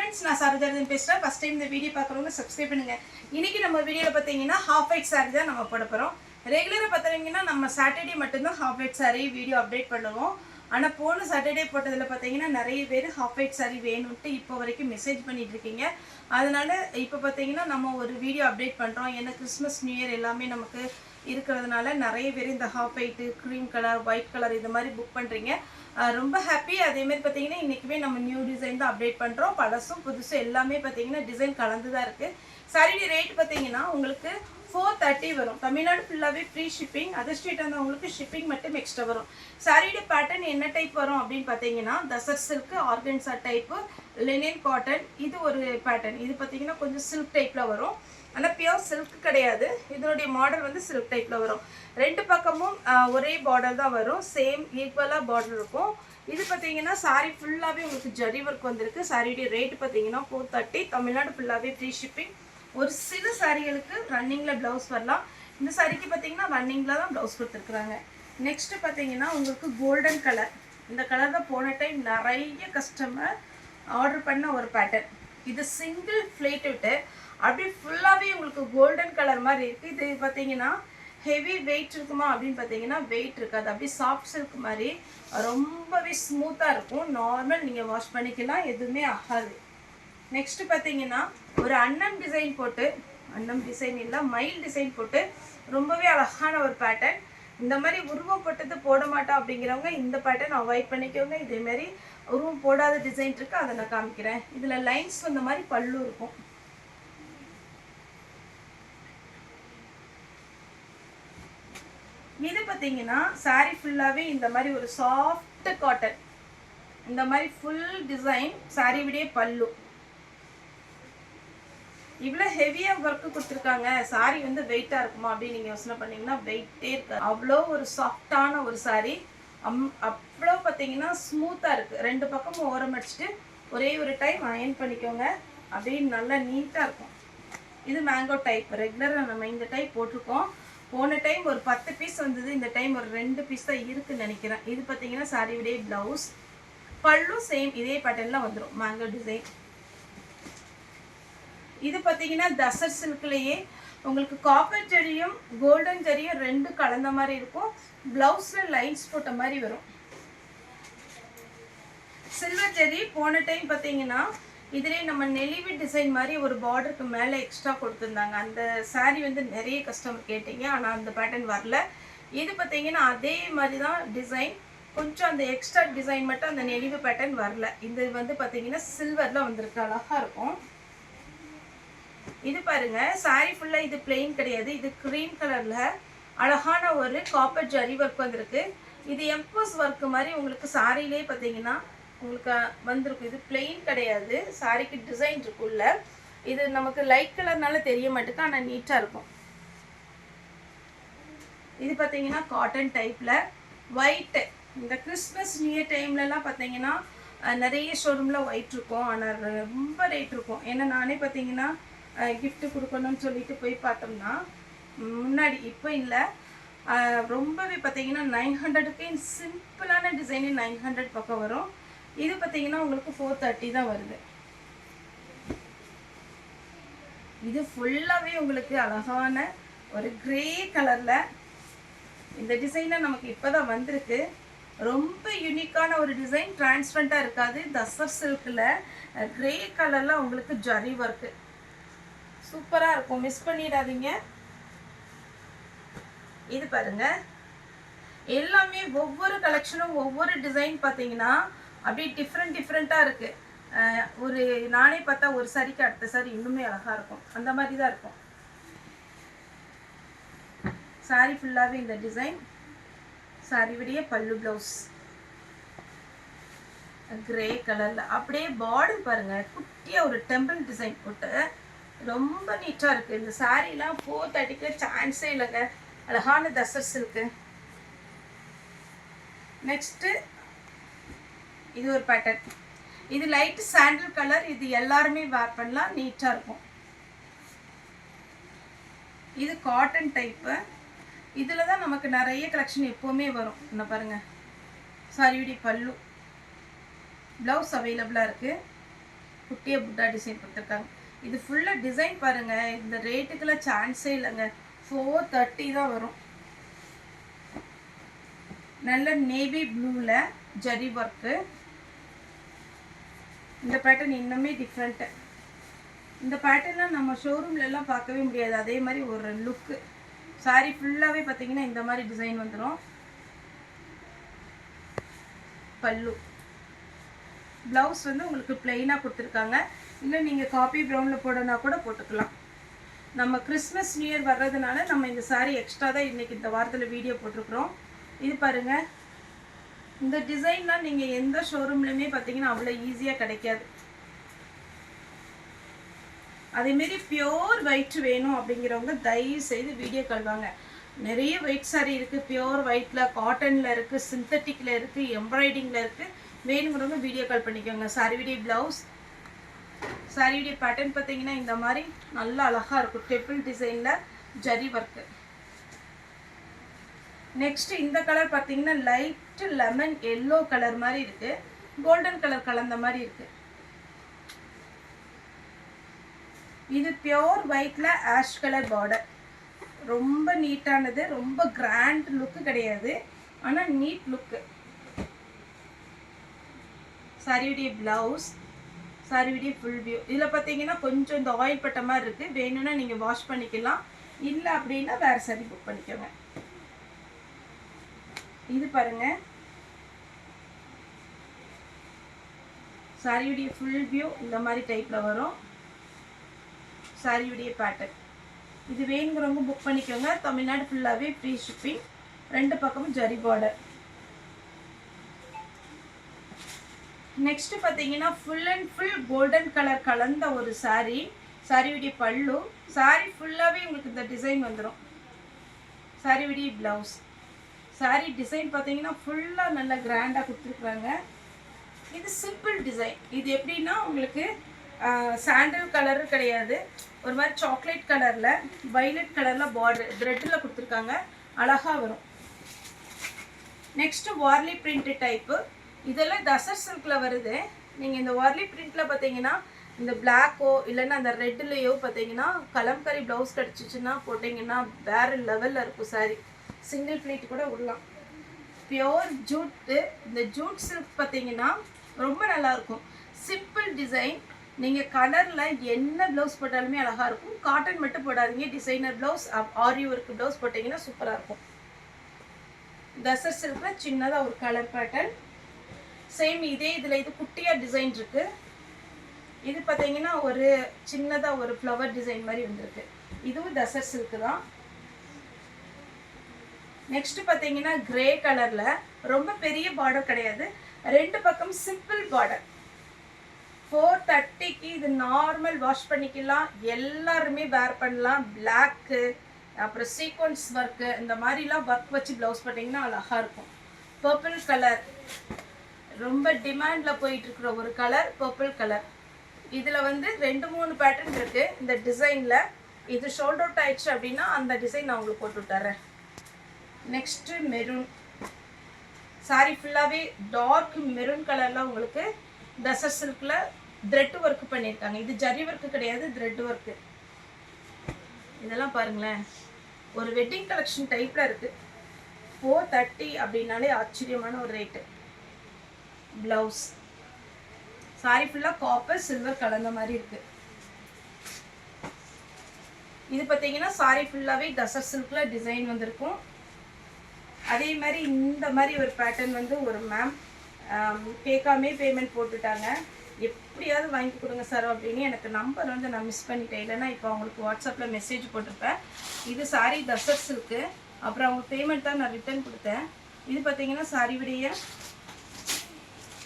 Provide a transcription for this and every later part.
friends, நான் சரோஜாரதன் பேசுறேன். First time இந்த வீடியோ பார்க்குறவங்க சப்ஸ்கிரைப் பண்ணுங்க. இன்னைக்கு நம்ம வீடியோல பார்த்தீங்கன்னா ஹாஃப் ஒயிட் saree தான் நம்ம போட போறோம். ரெகுலரா பார்த்தீங்கன்னா நம்ம சாட்டர்டே மட்டும் தான் half white saree video update பண்ணுவோம். ஆனா போன சாட்டர்டே போட்டதுல பார்த்தீங்கன்னா நிறைய பேர் ஹாஃப் ஒயிட் saree வேணும்னு இப்போ வரைக்கும் மெசேஜ் பண்ணிட்டு இருக்கீங்க. அதனால இப்போ பார்த்தீங்கன்னா நம்ம ஒரு வீடியோ அப்டேட் பண்றோம். ஏன்னா கிறிஸ்மஸ் நியூ இயர் எல்லாமே நமக்கு இருக்கிறதுனால நிறைய பேர் இந்த half white, cream colour, white colour இது மாதிரி புக் பண்றீங்க. ரொம்ப ஹாப்பி. அதே மாதிரி பார்த்தீங்கன்னா இன்றைக்குமே நம்ம நியூ டிசைன் தான் அப்டேட் பண்ணுறோம். பழசும் புதுசும் எல்லாமே பார்த்தீங்கன்னா டிசைன் கலந்து தான் இருக்குது. சாரியோட ரேட் பார்த்தீங்கன்னா உங்களுக்கு 430 வரும். தமிழ்நாடு ஃபுல்லாகவே ஃப்ரீ ஷிப்பிங். அதர் ஸ்டேட் வந்து உங்களுக்கு ஷிப்பிங் மட்டும் எக்ஸ்ட்ரா வரும். சாரியோட பேட்டர்ன் என்ன டைப் வரும் அப்படின்னு பார்த்தீங்கன்னா tussar silk, organza type, linen cotton, இது ஒரு பேட்டர்ன். இது பார்த்தீங்கன்னா கொஞ்சம் சில்க் டைப்பில் வரும். ஆனால் பியோர் சில்க் கிடையாது. இதனுடைய மாடல் வந்து சில்க் டைப்பில் வரும். ரெண்டு பக்கமும் ஒரே பார்டர் தான் வரும். சேம் ஈக்குவலாக பார்டர் இருக்கும். இது பார்த்தீங்கன்னா சாரி ஃபுல்லாகவே உங்களுக்கு ஜரி ஒர்க் வந்திருக்கு. சாரியுடைய ரேட் பார்த்தீங்கன்னா 430. தமிழ்நாடு ஃபுல்லாகவே ஃப்ரீ ஷிப்பிங். ஒரு சில சாரிகளுக்கு ரன்னிங்கில் ப்ளவுஸ் வரலாம். இந்த சாரிக்கு பார்த்தீங்கன்னா ரன்னிங்கில் தான் ப்ளவுஸ் கொடுத்துருக்குறாங்க. நெக்ஸ்ட்டு பார்த்தீங்கன்னா உங்களுக்கு கோல்டன் கலர். இந்த கலர் தான் போன டைம் நிறைய கஸ்டமர் ஆர்டர் பண்ண ஒரு பேட்டர்ன். இது சிங்கிள் ஃப்ளேட் விட்டு அப்படியே ஃபுல்லாகவே உங்களுக்கு கோல்டன் கலர் மாதிரி இருக்குது. இது பார்த்தீங்கன்னா ஹெவி வெயிட் இருக்குமா அப்படின்னு பார்த்தீங்கன்னா வெயிட் இருக்காது. அப்படியே சாஃப்ட் சில்க் மாதிரி ரொம்பவே ஸ்மூத்தாக இருக்கும். நார்மல் நீங்கள் வாஷ் பண்ணிக்கலாம், எதுவுமே ஆகாது. நெக்ஸ்ட்டு பார்த்தீங்கன்னா ஒரு அன்னம் டிசைன் போட்டு, அன்னம் டிசைன் இல்லை மயில் டிசைன் போட்டு ரொம்பவே அழகான ஒரு பேட்டர்ன். இந்த மாதிரி உருவம் போட்டது போட மாட்டோம் அப்படிங்கிறவங்க இந்த பேட்டர்ன் அவாய்ட் பண்ணிக்கோங்க. இதேமாரி உருவம் போடாத டிசைன் இருக்குது, அதை நான் காமிக்கிறேன். இதில் லைன்ஸ் வந்த மாதிரி பல்லு இருக்கும். இது பார்த்தீங்கன்னா சாரி ஃபுல்லாகவே இந்த மாதிரி ஒரு சாஃப்ட் காட்டன், இந்த மாதிரி ஃபுல் டிசைன். சாரி விட பல்லு இவ்வளோ ஹெவியாக ஒர்க்கு கொடுத்துருக்காங்க. சாரி வந்து வெயிட்டாக இருக்குமா அப்படின்னு நீங்கள் யோசனை பண்ணிங்கன்னா வெயிட்டே இருக்காது. அவ்வளோ ஒரு சாஃப்டான ஒரு சாரி. அவ்வளோ பார்த்தீங்கன்னா ஸ்மூத்தாக இருக்குது. ரெண்டு பக்கமும் ஓரம் அடிச்சுட்டு ஒரே ஒரு டைம் அயன் பண்ணிக்கோங்க. அப்படியே நல்லா நீட்டாக இருக்கும். இது மேங்கோ டைப். ரெகுலராக நம்ம இந்த டைப் போட்டிருக்கோம். போன டைம் ஒரு 10 பீஸ் வந்தது. இந்த டைம் ஒரு 2 பீஸ் தான் இருக்குன்னு நினைக்கிறேன். இது பார்த்தீங்கன்னா சாரியுடைய ப்ளவுஸ். பல்லு சேம் இதே பேட்டர்னில் வந்துடும், மேங்கோ டிசைன். இது பார்த்தீங்கன்னா தசர் சில்க்லேயே உங்களுக்கு காப்பர் ஜரியும் கோல்டன் ஜரியும் ரெண்டு கலந்த மாதிரி இருக்கும். ப்ளவுஸில் லைன்ஸ் போட்ட மாதிரி வரும். சில்வர் ஜரி போன டைம் பார்த்தீங்கன்னா இதிலே நம்ம நெளிவு டிசைன் மாதிரி ஒரு பார்டருக்கு மேலே எக்ஸ்ட்ரா கொடுத்துருந்தாங்க. அந்த சாரீ வந்து நிறைய கஸ்டமர் கேட்டீங்க, ஆனால் அந்த பேட்டர்ன் வரல. இது பார்த்தீங்கன்னா அதே மாதிரி தான் டிசைன், கொஞ்சம் அந்த எக்ஸ்ட்ரா டிசைன் மட்டும் அந்த நெளிவு பேட்டர்ன் வரல. இது வந்து பார்த்தீங்கன்னா சில்வரில் வந்திருக்கு, அழகாக இருக்கும். இது பாருங்க, சாரீ ஃபுல்லாக இது பிளெயின் கிடையாது. இது க்ரீம் கலரில் அழகான ஒரு காப்பர் ஜரி ஒர்க் வந்திருக்கு. இது எம்போஸ் ஒர்க்கு மாதிரி உங்களுக்கு சாரிலே பார்த்தீங்கன்னா உங்களுக்கு வந்திருக்கும். இது பிளெயின் கிடையாது, சாரிக்கு டிசைன் இருக்குல்ல. இது நமக்கு லைட் கலர்னால தெரிய மாட்டேங்குது, ஆனால் நீட்டாக இருக்கும். இது பார்த்தீங்கன்னா காட்டன் டைப்பில் ஒயிட்டு. இந்த கிறிஸ்மஸ் நியூ இயர் டைம்லலாம் பார்த்தீங்கன்னா நிறைய ஷோரூமில் ஒயிட் இருக்கும், ஆனால் ரொம்ப ரேட் இருக்கும். ஏன்னா நானே பார்த்தீங்கன்னா கிஃப்ட்டு கொடுக்கணும்னு சொல்லிட்டு போய் பார்த்தோம்னா முன்னாடி, இப்போ இல்லை, ரொம்பவே பார்த்தீங்கன்னா 900க்கு சிம்பிளான டிசைனு 900 பக்கம் வரும். இது பார்த்தீங்கன்னா உங்களுக்கு 430 தான் வருது. இது ஃபுல்லாகவே உங்களுக்கு அழகான ஒரு கிரே கலரில் இந்த டிசைனை நமக்கு இப்போ தான் வந்திருக்கு. ரொம்ப யூனிக்கான ஒரு டிசைன், டிரான்ஸ்பரண்ட்டாக இருக்காது. தசர் சில்கில் கிரே கலரில் உங்களுக்கு ஜரி ஒர்க்கு சூப்பராக இருக்கும், மிஸ் பண்ணிடாதீங்க. இது பாருங்க, எல்லாமே ஒவ்வொரு கலெக்ஷனும் ஒவ்வொரு டிசைன் பார்த்தீங்கன்னா அப்படியே டிஃப்ரெண்ட்டாக இருக்குது. ஒரு நானே பார்த்தா ஒரு சாரிக்கு அடுத்த சாரி இன்னுமே அழகாக இருக்கும், அந்த மாதிரி தான் இருக்கும். சாரி ஃபுல்லாகவே இந்த டிசைன். சாரி விடைய பல்லு ப்ளவுஸ் கிரே கலரில். அப்படியே பார்டர் பாருங்கள், குட்டியாக ஒரு டெம்பிள் டிசைன் போட்டு ரொம்ப நீட்டாக இருக்குது. இந்த சாரீலாம் 430க்கு சான்ஸே இல்லைங்க. அழகான தசர் சில்க்கு. நெக்ஸ்ட்டு இது ஒரு பேட்டர்ன். இது லைட் சாண்டில் கலர். இது எல்லாருமே வேர் பண்ணலாம், நீட்டாக இருக்கும். இது காட்டன் டைப்பு. இதில் தான் நமக்கு நிறைய கலெக்ஷன் எப்போவுமே வரும். என்ன பாருங்கள், சாரியுடைய பல்லு, ப்ளவுஸ் அவைலபிளாக இருக்குது. குட்டியாக புட்டா டிசைன் கொடுத்துருக்காங்க. இது ஃபுல்லாக டிசைன் பாருங்கள். இந்த ரேட்டுக்கெல்லாம் சான்ஸே இல்லைங்க. 430 தான் வரும். நல்ல நேவி ப்ளூவில் ஜரி ஒர்க்கு. இந்த பேட்டர்ன் இன்னுமே டிஃப்ரெண்ட்டு. இந்த பேட்டர்ன்லாம் நம்ம ஷோரூம்லலாம் பார்க்கவே முடியாது. அதே மாதிரி ஒரு லுக்கு. சாரீ ஃபுல்லாகவே பார்த்தீங்கன்னா இந்த மாதிரி டிசைன் வந்துடும். பல்லு ப்ளவுஸ் வந்து உங்களுக்கு பிளெயினாக கொடுத்துருக்காங்க. இல்லை நீங்கள் காப்பி ப்ரௌனில் போடனா கூட போட்டுக்கலாம். நம்ம கிறிஸ்மஸ் நியூ இயர் வர்றதுனால நம்ம இந்த சாரீ எக்ஸ்ட்ரா தான் இன்றைக்கி இந்த வாரத்தில் வீடியோ போட்டிருக்கிறோம். இது பாருங்கள். இந்த டிசைன்லாம் நீங்கள் எந்த ஷோரூம்லையுமே பார்த்தீங்கன்னா அவ்வளோ ஈஸியாக கிடைக்காது. அதேமாரி பியோர் ஒயிட் வேணும் அப்படிங்கிறவங்க தயவு செய்து வீடியோ கால்வாங்க. நிறைய ஒயிட் சாரீ இருக்குது. பியோர் ஒயிட்டில், காட்டனில் இருக்குது, சிந்தட்டிக்கில் இருக்குது, எம்ப்ராய்டிங்கில் இருக்குது. வேணுங்கிறவங்க வீடியோ கால் பண்ணிக்கோங்க. சாரியுடைய ப்ளவுஸ், சாரியுடைய பேட்டர்ன் பார்த்தீங்கன்னா இந்த மாதிரி நல்லா அழகாக இருக்கும். டெம்பிள் டிசைனில் ஜரி ஒர்க்கு. நெக்ஸ்ட் இந்த கலர் பார்த்தீங்கன்னா லைட் லெமன் எல்லோ கலர் மாதிரி இருக்குது. கோல்டன் கலர் கலந்த மாதிரி இருக்குது. இது பியோர் ஒயிட்டில் ஆஷ் கலர் பார்டர். ரொம்ப நீட்டானது. ரொம்ப கிராண்ட் லுக்கு கிடையாது, ஆனால் நீட் லுக்கு. சாரியுடைய ப்ளவுஸ், சாரியுடைய ஃபுல் வியூ. இதில் பார்த்தீங்கன்னா கொஞ்சம் இந்த ஆயில் பட்ட மாதிரி இருக்குது. வேணும்னா நீங்கள் வாஷ் பண்ணிக்கலாம். இல்லை அப்படின்னா வேறு சாரி புக் பண்ணிக்கோங்க. இது பாருங்கள். சாரியுடைய ஃபுல் வியூ இந்த மாதிரி டைப்பில் வரும். சாரியுடைய பேட்டர்ன். இது வேணுங்கிறவங்க புக் பண்ணிக்கோங்க. தமிழ்நாடு ஃபுல்லாகவே ஃப்ரீ ஷிப்பிங். ரெண்டு பக்கமும் ஜரி பார்டர். நெக்ஸ்ட் பார்த்தீங்கன்னா full and full golden colour கலந்த ஒரு சாரீ. சாரியுடைய பல்லு. சாரீ ஃபுல்லாகவே உங்களுக்கு இந்த டிசைன் வந்துடும். சாரியுடைய ப்ளவுஸ். சாரீ டிசைன் பார்த்தீங்கன்னா ஃபுல்லாக நல்லா கிராண்டாக கொடுத்துருக்குறாங்க. இது சிம்பிள் டிசைன். இது எப்படின்னா உங்களுக்கு சாண்டல் கலரு கிடையாது, ஒரு மாதிரி சாக்லேட் கலரில் வைலட் கலரில் பார்டர் த்ரெட்டில் கொடுத்துருக்காங்க. அழகாக வரும். Next Warli print type. இதெல்லாம் டசர் சில்கில் வருது. நீங்கள் இந்த வார்லி பிரிண்டில் பார்த்தீங்கன்னா இந்த பிளாக்கோ இல்லைன்னா அந்த ரெட்லேயோ பார்த்தீங்கன்னா கலம்கரி ப்ளவுஸ் கிடச்சிச்சின்னா போட்டிங்கன்னா வேறு லெவலில் இருக்கும் சாரி. சிங்கிள் ப்ளீட் கூட விடலாம். பியோர் ஜூட்டு. இந்த ஜூட் சில்க் பார்த்தீங்கன்னா ரொம்ப நல்லாயிருக்கும். Simple design. நீங்கள் கலரில் என்ன ப்ளவுஸ் போட்டாலுமே அழகாக இருக்கும். காட்டன் மட்டும் போடாதீங்க. டிசைனர் ப்ளவுஸ், ஆரி ஒர்க் ப்ளவுஸ் போட்டிங்கன்னா சூப்பராக இருக்கும். டசர் சில்கில் சின்னதாக ஒரு கலர் பேட்டர்ன். சேம் இதே இதில் இது குட்டியாக டிசைன் இருக்குது. இது பார்த்தீங்கன்னா ஒரு சின்னதாக ஒரு ஃப்ளவர் டிசைன் மாதிரி வந்திருக்கு. இதுவும் டசர் சில்க்கு தான். நெக்ஸ்ட் பார்த்தீங்கன்னா கிரே கலரில் ரொம்ப பெரிய பார்டர் கிடையாது. ரெண்டு பக்கம் சிம்பிள் பார்டர். 430க்கு இது நார்மல் வாஷ் பண்ணிக்கலாம். எல்லாருமே வேர் பண்ணலாம். பிளாக்கு அப்புறம் சீக்வன்ஸ் ஒர்க்கு இந்த மாதிரிலாம் ஒர்க் வச்சு ப்ளவுஸ் போட்டிங்கன்னா அழகாக இருக்கும். பர்பிள் கலர் ரொம்ப டிமாண்டில் போயிட்டுருக்குற ஒரு கலர். Purple colour. இதில் வந்து 2-3 பேட்டர்ன் இருக்குது இந்த டிசைனில். இது ஷோல்டர் அவுட் ஆயிடுச்சு அப்படின்னா அந்த டிசைன் நான் உங்களுக்கு போட்டு விட்டுறேன். Next maroon. சாரி ஃபுல்லாகவே டார்க் மெரூன் கலரில் உங்களுக்கு டசர் சில்கில் த்ரெட் ஒர்க்கு பண்ணியிருக்காங்க. இது ஜரி ஒர்க்கு கிடையாது, த்ரெட் ஒர்க்கு. இதெல்லாம் பாருங்களேன், ஒரு வெட்டிங் கலெக்ஷன் டைப்பில் இருக்குது. 430 அப்படின்னாலே ஆச்சரியமான ஒரு ரேட்டு. ப்ளவுஸ். சாரி ஃபுல்லாக காப்பர் சில்வர் கலந்த மாதிரி இருக்குது. இது பார்த்தீங்கன்னா சாரி ஃபுல்லாகவே டசர் சில்கில் டிசைன் வந்திருக்கும். அதே மாதிரி இந்த மாதிரி ஒரு பேட்டர்ன் வந்து ஒரு மேம் கேட்காமே பேமெண்ட் போட்டுட்டாங்க. எப்படியாவது வாங்கி கொடுங்க சார் அப்படின்னு. எனக்கு நம்பர் வந்து நான் மிஸ் பண்ணிட்டேன். இல்லைன்னா இப்போ அவங்களுக்கு வாட்ஸ்அப்பில் மெசேஜ் போட்டிருப்பேன். இது சாரி டசர் சில்க்கு. அப்புறம் அவங்க பேமெண்ட் தான் நான் ரிட்டர்ன் கொடுத்தேன். இது பார்த்தீங்கன்னா சாரியுடைய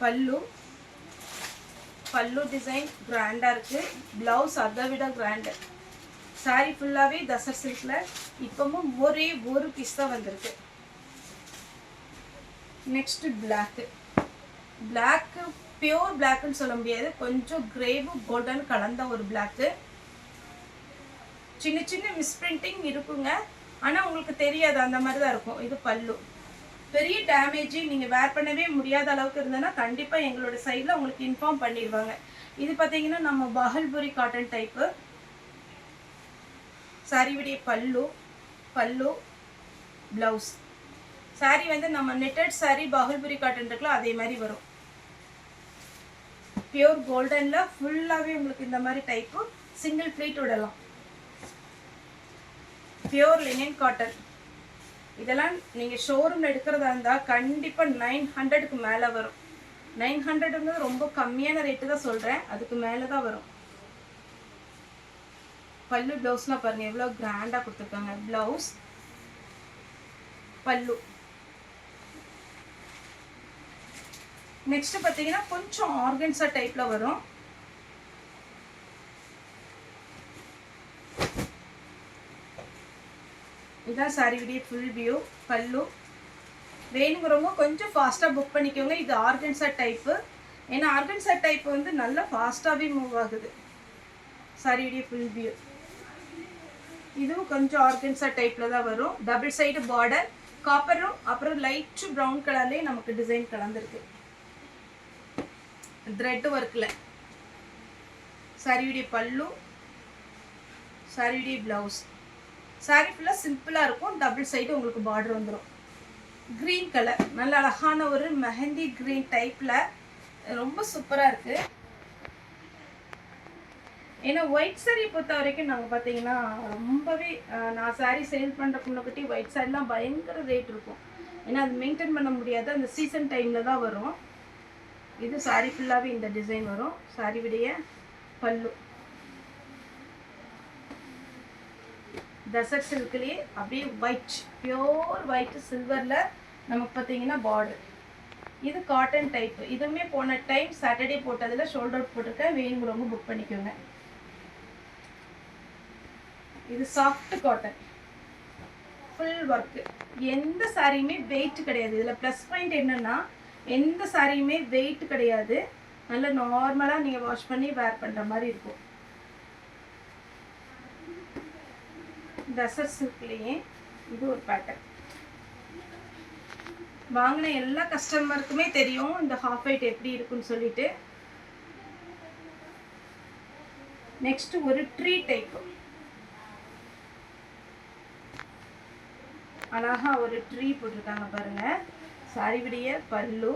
பல்லு. பல்லு டிசைன் கிராண்டாக இருக்குது. ப்ளவுஸ் அதை விட கிராண்டு. சாரி ஃபுல்லாகவே டசர் சில்கில். இப்போவும் ஒரே ஒரு பீஸ் தான் வந்திருக்கு. Next black. பிளாக்கு பியோர் பிளாக்குன்னு சொல்ல முடியாது, கொஞ்சம் கிரேவும் கோல்டன் கலந்த ஒரு பிளாக்கு. சின்ன சின்ன மிஸ்பிரிண்டிங் இருக்குங்க, ஆனால் உங்களுக்கு தெரியாது, அந்த மாதிரி தான் இருக்கும். இது பல்லு. பெரிய டேமேஜ் நீங்கள் வேர் பண்ணவே முடியாத அளவுக்கு இருந்ததுன்னா கண்டிப்பாக எங்களோட சைடில் உங்களுக்கு இன்ஃபார்ம் பண்ணிடுவாங்க. இது பார்த்தீங்கன்னா நம்ம பாகல்புரி காட்டன் டைப்பு. சாரியுடைய பல்லு ப்ளவுஸ். சாரி வந்து நம்ம நெட்டட் சாரி பாகல்புரி காட்டன் இருக்குல்ல அதே மாதிரி வரும். பியூர் கோல்டனில் ஃபுல்லாகவே உங்களுக்கு இந்த மாதிரி டைப்பு சிங்கிள் ப்ளீட் விடலாம். Pure linen cotton. இதெல்லாம் நீங்கள் ஷோரூமில் எடுக்கிறதா இருந்தால் கண்டிப்பாக 900க்கு மேலே வரும். 900ங்கிறது ரொம்ப கம்மியான ரேட்டு தான் சொல்கிறேன், அதுக்கு மேலே தான் வரும். பல்லு ப்ளவுஸ்லாம் பாருங்கள் எவ்வளோ கிராண்டாக கொடுத்துருக்காங்க. ப்ளவுஸ் பல்லு. நெக்ஸ்ட் பார்த்தீங்கன்னா கொஞ்சம் ஆர்கன்ஸா டைப்பில் வரும். இதுதான் சாரியுடைய ஃபுல் வியூ. பல்லு வேணுங்கிறவங்க கொஞ்சம் ஃபாஸ்ட்டாக புக் பண்ணிக்கோங்க. இது ஆர்கன்ஸா டைப்பு. ஏன்னா ஆர்கன்ஸா டைப் வந்து நல்லா ஃபாஸ்ட்டாகவே மூவ் ஆகுது. சாரியுடைய ஃபுல் வியூ. இதுவும் கொஞ்சம் ஆர்கன்ஸா டைப்பில் தான் வரும். டபுள் சைடு பார்டர் காப்பரும் அப்புறம் லைட் ப்ரௌன் கலர்லேயே நமக்கு டிசைன் கலந்துருக்கு த்ரெட் ஒர்க்கில். சாரியுடைய பல்லு, சாரியுடைய ப்ளவுஸ். சாரி ஃபுல்லாக சிம்பிளாக இருக்கும். டபுள் சைடு உங்களுக்கு பார்டர் வந்துடும். க்ரீன் கலர் நல்ல அழகான ஒரு மெஹந்தி க்ரீன் டைப்பில் ரொம்ப சூப்பராக இருக்குது. ஏன்னா ஒயிட் சாரி பொறுத்த வரைக்கும் நாங்கள் பார்த்தீங்கன்னா ரொம்பவே நான் சாரீ சேல் பண்ணுறக்கு முன்னாடி ஒயிட் சாரிலாம் பயங்கர ரேட் இருக்கும். ஏன்னா அது மெயின்டைன் பண்ண முடியாது, அந்த சீசன் டைமில் தான் வரும். இது சாரி ஃபுல்லாகவே இந்த டிசைன் வரும். சாரி விடைய பல்லு டெசர்ட் சில்க்லேயே அப்படியே ஒயிட் பியோர் ஒயிட் சில்வரில் நமக்கு பார்த்தீங்கன்னா பார்டர். இது காட்டன் டைப்பு. இதுவுமே போன டைம் சாட்டர்டே போட்டதில் ஷோல்டர் அவுட் போட்டிருக்கேன், வேணுங்கிறவங்க புக் பண்ணிக்கோங்க. இது சாஃப்ட் காட்டன் ஃபுல் ஒர்க்கு. எந்த சாரியுமே வெயிட் கிடையாது. இதில் ப்ளஸ் பாயிண்ட் என்னென்னா எந்த சாரியுமே வெயிட் கிடையாது. நல்ல நார்மலாக நீங்கள் வாஷ் பண்ணி வேர் பண்ணுற மாதிரி இருக்கும். டெசர்ட் சில்க்லேயே இது ஒரு பேட்டர்ன். வாங்கின எல்லா கஸ்டமருக்குமே தெரியும் இந்த ஹாஃப் ஒயிட் எப்படி இருக்குன்னு சொல்லிட்டு. நெக்ஸ்ட் ஒரு ட்ரீ டைப். அழகா ஒரு ட்ரீ போட்டிருக்காங்க பாருங்க. சாரி விடைய பல்லு,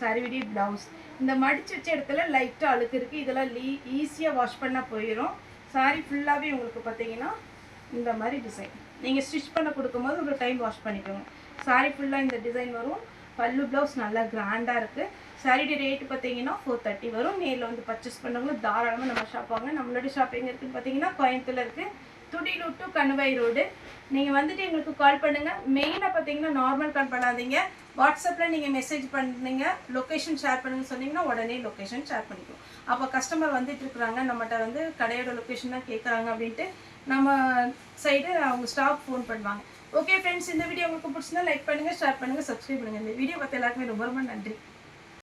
சாரி விடைய ப்ளவுஸ். இந்த மடிச்சு வச்ச இடத்துல லைட்டாக அழுக்கு இருக்குது. இதெல்லாம் ஈஸியாக வாஷ் பண்ணால் போயிடும். சாரி ஃபுல்லாகவே உங்களுக்கு பார்த்தீங்கன்னா இந்த மாதிரி டிசைன். நீங்கள் ஸ்டிச் பண்ண கொடுக்கும்போது ஒரு டைம் வாஷ் பண்ணிக்கோங்க. சாரி ஃபுல்லாக இந்த டிசைன் வரும். பல்லு ப்ளவுஸ் நல்லா கிராண்டாக இருக்குது. சாரியுடைய ரேட்டு பார்த்தீங்கன்னா 430 வரும். நேரில் வந்து பர்ச்சேஸ் பண்ணவங்களும் தாராளமாக நம்ம ஷாப் வாங்க. நம்மளுடைய ஷாப் எங்கே இருக்குதுன்னு பார்த்தீங்கன்னா கோயம்புத்தூரில் இருக்குது. Thudiyalur to Kanuvai road. நீங்கள் வந்துட்டு எங்களுக்கு கால் பண்ணுங்கள். மெயினாக பார்த்தீங்கன்னா நார்மல் கால் பண்ணாதீங்க. வாட்ஸ்அப்பில் நீங்கள் மெசேஜ் பண்ணுங்க, லொக்கேஷன் ஷேர் பண்ணுன்னு சொன்னீங்கன்னா உடனே லொக்கேஷன் ஷேர் பண்ணிக்குவோம். அப்போ கஸ்டமர் வந்துட்டு இருக்கிறாங்க, நம்மகிட்ட வந்து கடையோட லொக்கேஷன் தான் கேட்குறாங்க அப்படின்ட்டு நம்ம சைடு அவங்க ஸ்டாஃப் ஃபோன் பண்ணுவாங்க. ஓகே ஃப்ரெண்ட்ஸ், இந்த வீடியோ உங்களுக்கு பிடிச்சிருந்தா லைக் பண்ணுங்கள், ஷேர் பண்ணுங்கள், சப்ஸ்கிரைப் பண்ணுங்கள். இந்த வீடியோ பார்த்து எல்லாருக்குமே ரொம்ப ரொம்ப நன்றி.